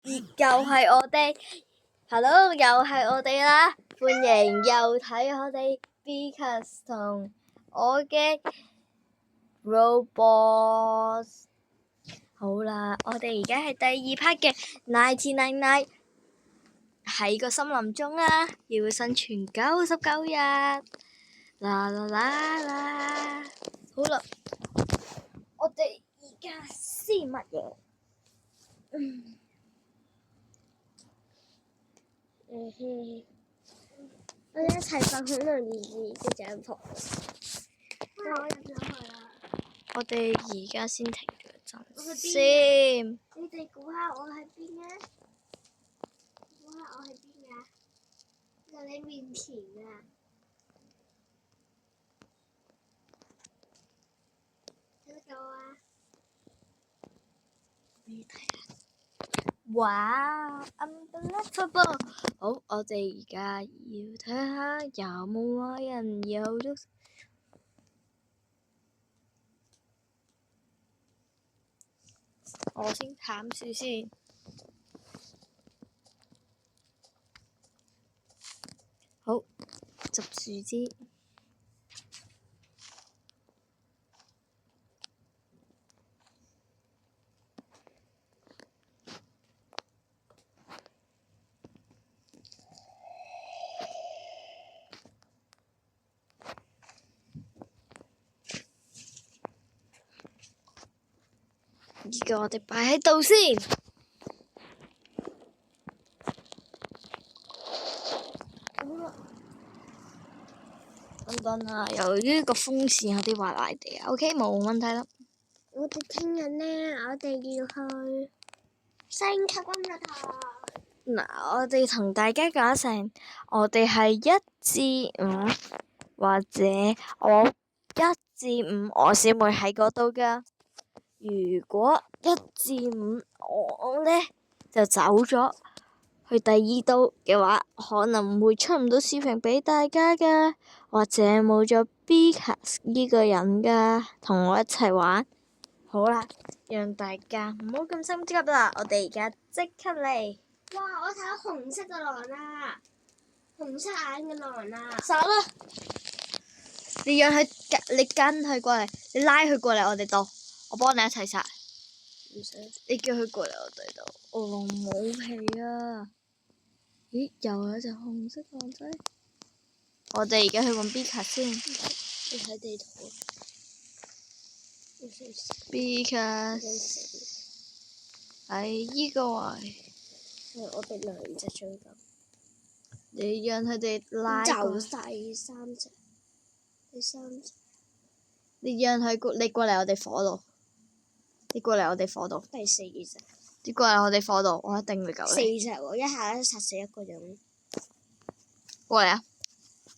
又係我哋，Hello，又係我哋啦！歡迎又睇我哋 Bcas 同我嘅 Roblox。好啦，我哋而家係第二 part 嘅99 喺個森林中啦，要生存99日。啦啦啦啦！好啦，我哋而家先乜嘢？我哋一齊瞓恐龍兒子嘅帳篷。我入咗去啦。我哋而家先停咗陣先。你哋估下我喺邊啊？估下我喺邊啊？就你面前啊！睇得到啊？你睇下。哇 unbelievable！ 好，我哋而家要睇下有冇話人有咗。我先砍樹先。好，執樹枝。呢個我哋擺喺度先。等等啊，由於個風扇有啲壞壞地啊，OK，冇問題啦。我哋聽日呢，我哋要去升級溫習堂。嗱，我哋同大家講聲，我哋係1至5，或者我1至5，我小妹喺嗰度噶。如果1至5，我呢就走咗去第二度嘅話，可能會出唔到視頻俾大家噶，或者冇咗 Bcas 呢個人噶，同我一齊玩。好啦，讓大家唔好咁心急啦，我哋而家即刻嚟。哇！我睇到紅色嘅狼啊，紅色眼嘅狼啊。走啦！你讓佢你跟佢過嚟，你拉佢過嚟我哋度，我幫你一齊殺。唔使。你叫佢過嚟我哋度。哦，冇皮啊！咦，又有一隻紅色狼仔。我哋而家去揾 Bcas 先。你睇地圖。Bcas 喺依個位。我哋2隻追緊。你讓佢哋拉過嚟。就第三隻。你讓佢你過嚟我哋火度。你過嚟我哋火度。第4隻。你過嚟我哋火度，我一定會救你。4隻喎，一下都殺死一個人。過嚟啊！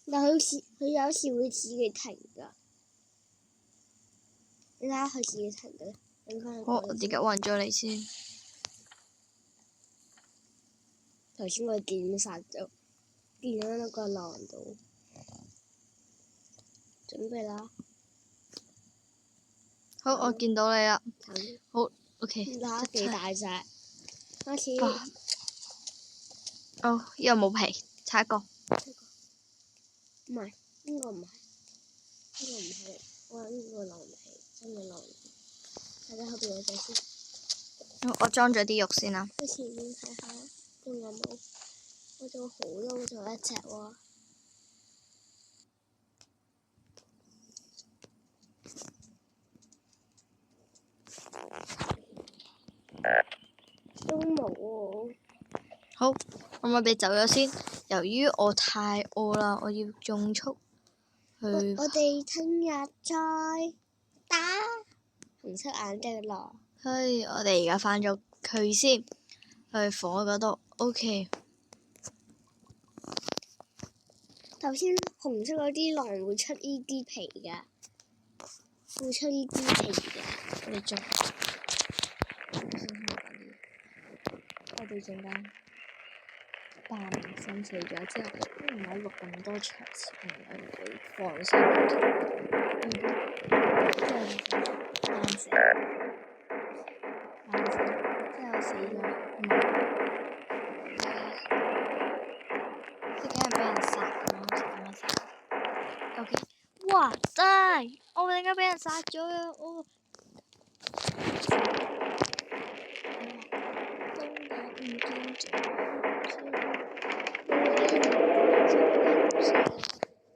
但佢有時會自己停㗎。你睇下佢自己停嘅。好，我而家揾咗你先。頭先我見殺咗嗰個狼度。準備啦！好，我見到你啦。好 ，OK。睇下幾大隻。開始。哦，呢個冇皮，差一個。唔係，呢個唔係。我話呢個狼皮，真嘅狼皮。睇下後邊有隻先。我裝咗啲肉先啦。喺前面睇下，仲有冇？我仲好多，我仲有1隻喎。都冇喎。好，咁我哋走咗先。由於我太餓啦，我要種速去。我哋聽日再打紅色眼嘅狼。係，我哋而家返咗佢先，去火嗰度。OK。頭先紅色嗰啲狼會出呢啲皮㗎，會出呢啲皮㗎。我哋種。我哋陣間扮生死咗之後，都唔好錄咁多長視頻，我哋會放上YouTube。之後就扮死，之後死咗。哇塞！我點解俾人殺咗啊？我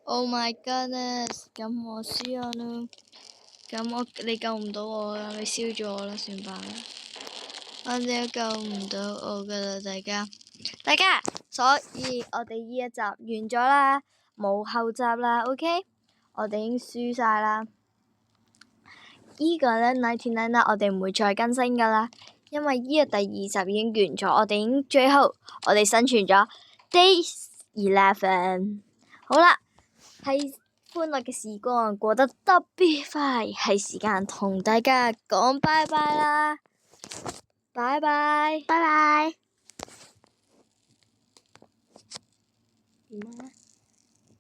Oh my goodness！咁我輸咗啦。咁你救唔到我啦，你燒咗我啦，算罷啦。反正救唔到我噶啦，大家，所以我哋呢一集完咗啦，冇後集啦，OK？我哋已經輸晒啦。呢個呢99啦，我哋唔會再更新噶啦，因為呢個第2集已經完咗，我哋已經最後我哋生存咗 Day 11。好啦，係歡樂嘅時光過得特別快，係時間同大家講拜拜啦，拜拜，拜拜。點啊？